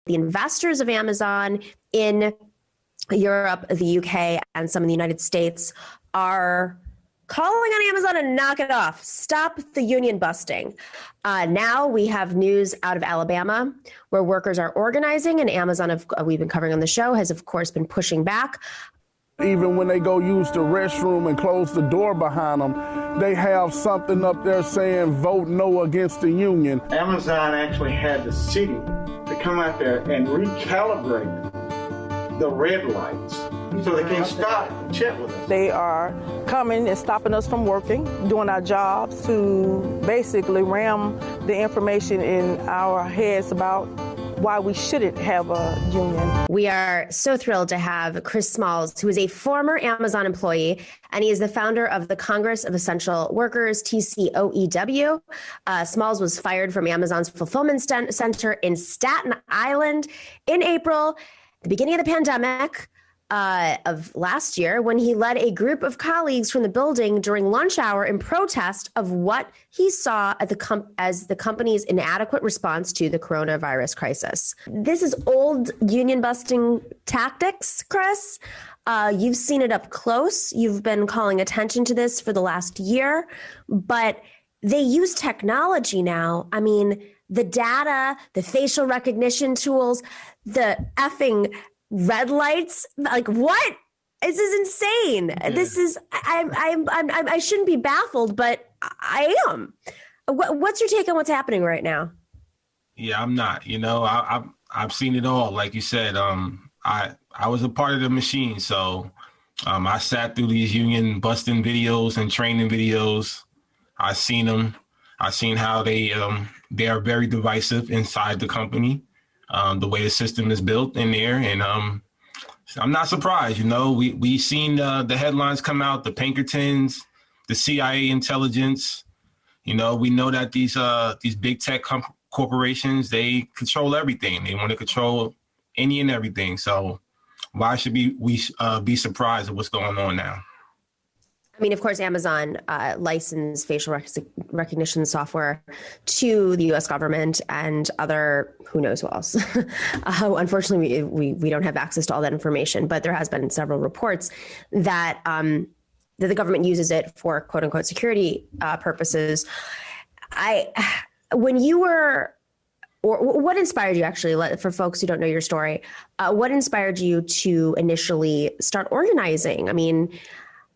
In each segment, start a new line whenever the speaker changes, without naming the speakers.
The investors of Amazon in Europe, the UK, and some in the United States are calling on Amazon to knock it off. Stop the union busting. Now we have news out of Alabama where workers are organizing, and Amazon, we've been covering on the show, has of course been pushing back.
Even when they go use the restroom and close the door behind them, they have something up there saying vote no against the union.
Amazon actually had the city to come out there and recalibrate the red lights so they can stop and chat with us.
They are coming and stopping us from working, doing our jobs to basically ram the information in our heads about why we shouldn't have a union.
We are so thrilled to have Chris Smalls, who is a former Amazon employee, and he is the founder of the Congress of Essential Workers, TCOEW. Smalls was fired from Amazon's fulfillment center in Staten Island in April, the beginning of the pandemic of last year, when he led a group of colleagues from the building during lunch hour in protest of what he saw at as the company's inadequate response to the coronavirus crisis. This is old union busting tactics, Chris. You've seen it up close. You've been calling attention to this for the last year, but they use technology now. I mean, the data, the facial recognition tools, the effing red lights, like what? This is insane. Yeah. This is, I shouldn't be baffled, but I am. What's your take on what's happening right now?
Yeah, I'm not, I've seen it all. Like you said, I was a part of the machine. So I sat through these union busting videos and training videos. I seen them. I seen how they are very divisive inside the company. The way the system is built in there. And I'm not surprised, we seen the headlines come out, the Pinkertons, the CIA intelligence. We know that these big tech corporations, they control everything. They want to control any and everything. So why should we be surprised at what's going on now?
I mean, of course, Amazon licensed facial recognition software to the U.S. government and other, who knows who else. Unfortunately, we don't have access to all that information, but there has been several reports that that the government uses it for quote unquote security purposes. When you were, or what inspired you actually, for folks who don't know your story, what inspired you to initially start organizing? I mean,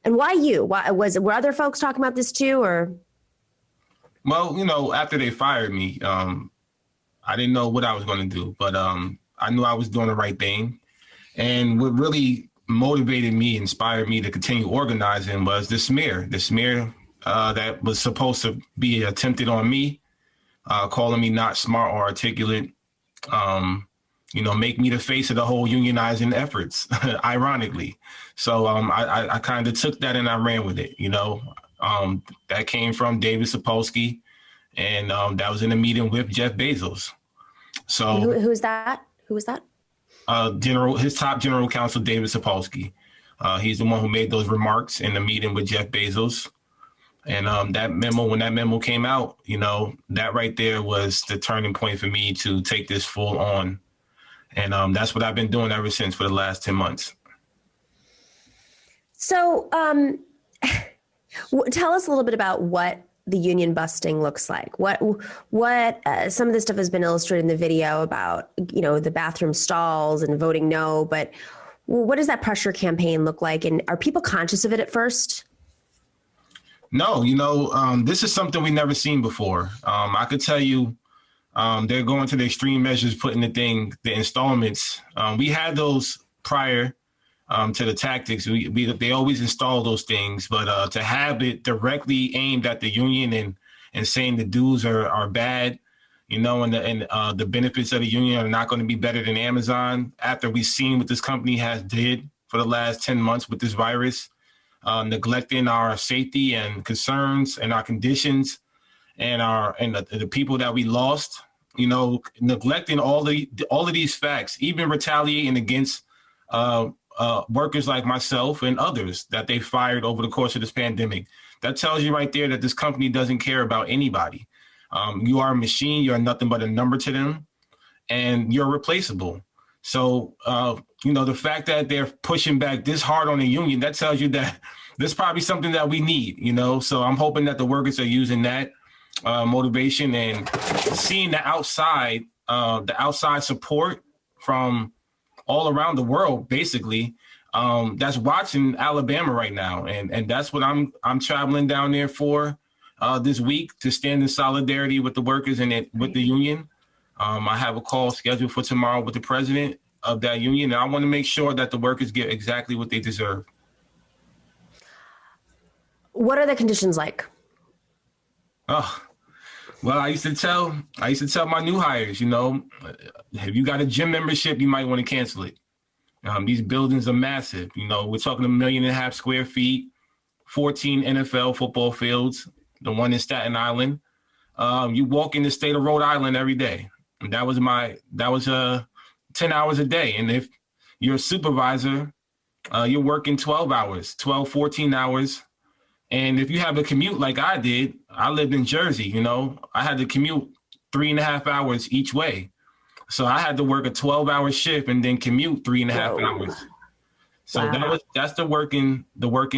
and why you? Were other folks talking about this too, or?
Well, after they fired me, I didn't know what I was going to do, but I knew I was doing the right thing. And what really motivated me, inspired me to continue organizing was the smear that was supposed to be attempted on me, calling me not smart or articulate, make me the face of the whole unionizing efforts, ironically. So I kind of took that and I ran with it, that came from David Sapolsky, and that was in a meeting with Jeff Bezos. So
who's that? Who was that?
His top general counsel, David Sapolsky. He's the one who made those remarks in the meeting with Jeff Bezos. And when that memo came out, that right there was the turning point for me to take this full on. And that's what I've been doing ever since for the last 10 months.
So tell us a little bit about what the union busting looks like. What some of this stuff has been illustrated in the video about, the bathroom stalls and voting no. But what does that pressure campaign look like? And are people conscious of it at first?
No, this is something we've never seen before. I could tell you, they're going to the extreme measures, putting the installments. We had those prior to the tactics. They always install those things, but to have it directly aimed at the union and saying the dues are bad, and the benefits of the union are not going to be better than Amazon after we've seen what this company has did for the last 10 months with this virus, neglecting our safety and concerns and our conditions. And the people that we lost, neglecting all of these facts, even retaliating against workers like myself and others that they fired over the course of this pandemic. That tells you right there that this company doesn't care about anybody. You are a machine. You are nothing but a number to them. and you're replaceable. So, the fact that they're pushing back this hard on the union, that tells you that this is probably something that we need, So I'm hoping that the workers are using that motivation and seeing the outside support from all around the world, basically, that's watching Alabama right now. And that's what I'm traveling down there for this week, to stand in solidarity with the workers and with the union. I have a call scheduled for tomorrow with the president of that union, and I want to make sure that the workers get exactly what they deserve.
What are the conditions like?
Oh, well, I used to tell my new hires, if you got a gym membership, you might want to cancel it. These buildings are massive. We're talking 1.5 million square feet, 14 NFL football fields, the one in Staten Island. You walk in the state of Rhode Island every day. And that was 10 hours a day. And if you're a supervisor, you're working 12 hours, 14 hours. And if you have a commute like I did, I lived in Jersey, I had to commute 3.5 hours each way. So I had to work a 12-hour shift and then commute 3.5 hours. So wow. That's the working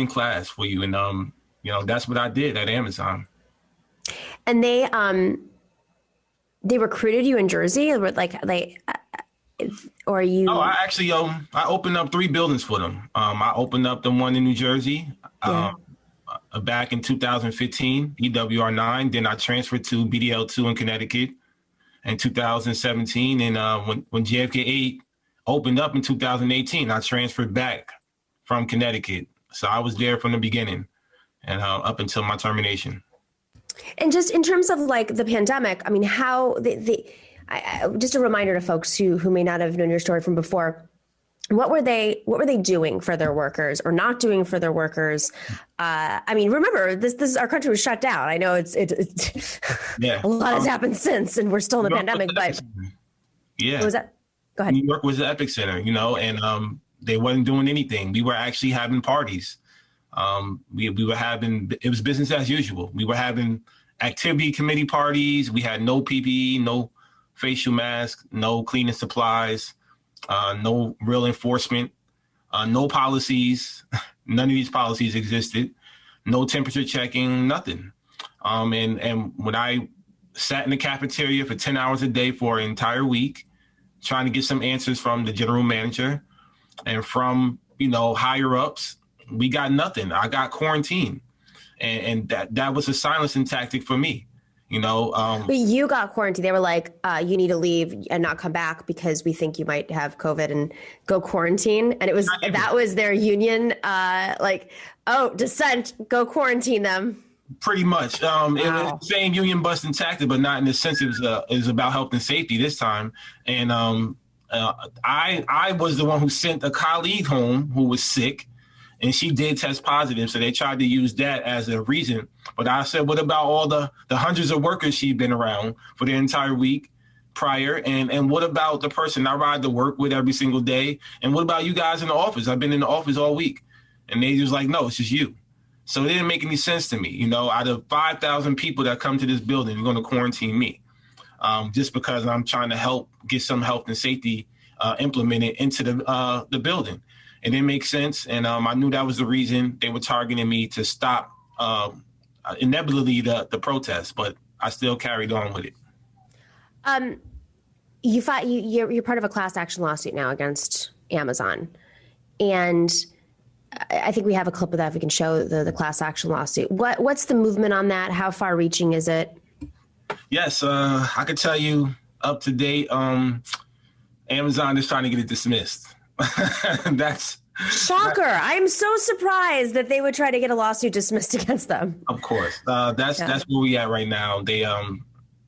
class for you. And, that's what I did at Amazon.
And they recruited you in Jersey, or you? Oh,
I opened up 3 buildings for them. I opened up the one in New Jersey back in 2015, EWR9. Then I transferred to BDL2 in Connecticut in 2017. And when JFK8 opened up in 2018, I transferred back from Connecticut. So I was there from the beginning and up until my termination.
And just in terms of the pandemic, I mean, how just a reminder to folks who may not have known your story from before, what were they doing for their workers or not doing for their workers? I mean, remember this our country was shut down. I know it's a lot has happened since, and we're still in the pandemic. But
yeah,
what was that? Go ahead.
New York was the epicenter, and they wasn't doing anything. We were actually having parties. We were having, it was business as usual. We were having activity committee parties. We had no PPE, no facial mask, no cleaning supplies, no real enforcement, no policies. None of these policies existed. No temperature checking, nothing. And when I sat in the cafeteria for 10 hours a day for an entire week, trying to get some answers from the general manager and from, higher ups, we got nothing. I got quarantined, and that was a silencing tactic for me.
But you got quarantined. They were like, you need to leave and not come back because we think you might have COVID and go quarantine. And that was their union, dissent, go quarantine them.
Pretty much. Wow. It was the same union busting tactic, but not in the sense it was about health and safety this time. And I was the one who sent a colleague home who was sick, and she did test positive. So they tried to use that as a reason. But I said, what about all the hundreds of workers she'd been around for the entire week prior? And what about the person I ride to work with every single day? And what about you guys in the office? I've been in the office all week. And they just like, no, it's just you. So it didn't make any sense to me. Out of 5,000 people that come to this building, you're going to quarantine me just because I'm trying to help get some health and safety implemented into the building. It didn't make sense. And I knew that was the reason they were targeting me to stop inevitably the protest, but I still carried on with it.
You're part of a class action lawsuit now against Amazon. And I think we have a clip of that if we can show the class action lawsuit. What's the movement on that? How far reaching is it?
Yes, I could tell you up to date, Amazon is trying to get it dismissed. That's
shocker. I'm so surprised that they would try to get a lawsuit dismissed against them.
Of course. That's where we at right now. They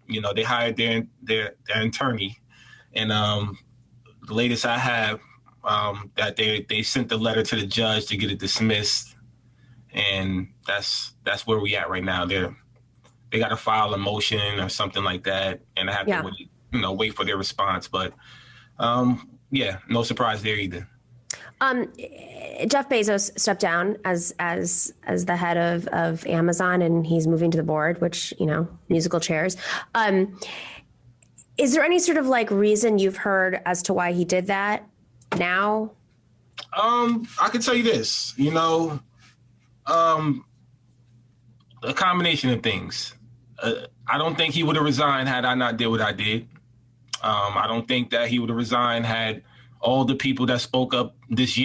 they hired their attorney, and the latest I have that they sent the letter to the judge to get it dismissed, and that's where we at right now. They got to file a motion or something like that, and I have to wait for their response. But no surprise there either.
Jeff Bezos stepped down as the head of Amazon, and he's moving to the board, which, musical chairs. Is there any sort of like reason you've heard as to why he did that now?
I can tell you this, a combination of things. I don't think he would have resigned had I not did what I did. I don't think that he would have resigned had all the people that spoke up this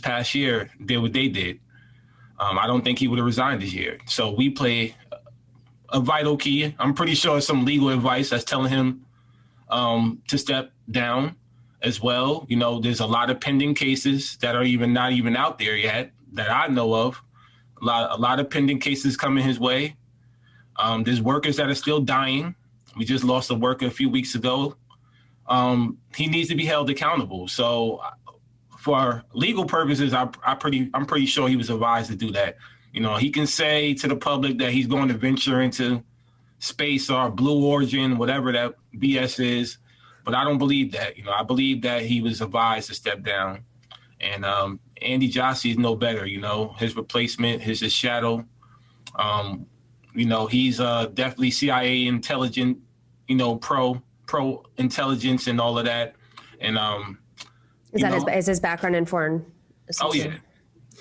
past year, did what they did. I don't think he would have resigned this year. So we play a vital key. I'm pretty sure some legal advice that's telling him to step down as well. There's a lot of pending cases that are not even out there yet that I know of. A lot of pending cases coming his way. There's workers that are still dying. We just lost a worker a few weeks ago. He needs to be held accountable. So for legal purposes, I'm pretty sure he was advised to do that. He can say to the public that he's going to venture into space or Blue Origin, whatever that BS is, but I don't believe that. I believe that he was advised to step down. And Andy Jassy is no better. His replacement, his shadow. He's definitely CIA intelligent, pro intelligence and all of that. And
is his background in foreign?
Oh yeah,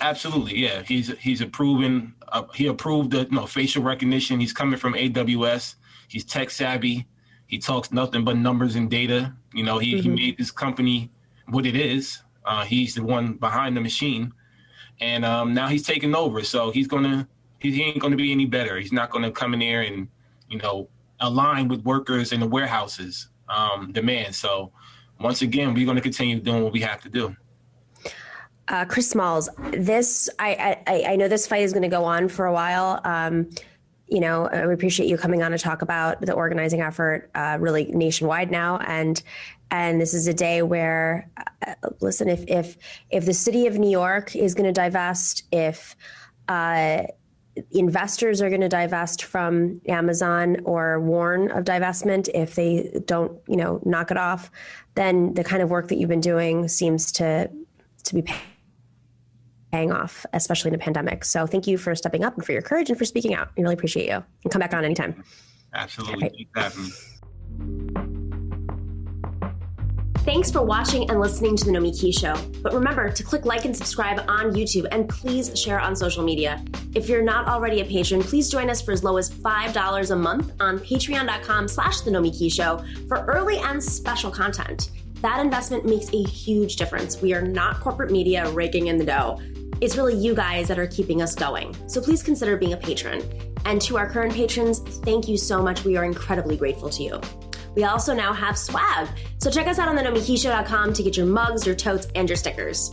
absolutely. Yeah, he's approving. He approved the facial recognition. He's coming from AWS. He's tech savvy. He talks nothing but numbers and data. He made this company what it is. He's the one behind the machine, and now he's taking over. So he ain't gonna be any better. He's not gonna come in there and align with workers in the warehouses demand. So once again, we're gonna continue doing what we have to do.
Chris Smalls, I know this fight is going to go on for a while. We appreciate you coming on to talk about the organizing effort, really nationwide now. And this is a day where, listen, if the city of New York is going to divest, if investors are going to divest from Amazon or warn of divestment, if they don't, knock it off, then the kind of work that you've been doing seems to be paying off, especially in a pandemic. So thank you for stepping up and for your courage and for speaking out. We really appreciate you. And come back on anytime.
Absolutely.
Right. Thanks for watching and listening to The Nomiki Show. But remember to click like and subscribe on YouTube, and please share on social media. If you're not already a patron, please join us for as low as $5 a month on patreon.com/The Nomiki Show for early and special content. That investment makes a huge difference. We are not corporate media raking in the dough. It's really you guys that are keeping us going. So please consider being a patron. And to our current patrons, thank you so much. We are incredibly grateful to you. We also now have swag. So check us out on thenomikishow.com to get your mugs, your totes, and your stickers.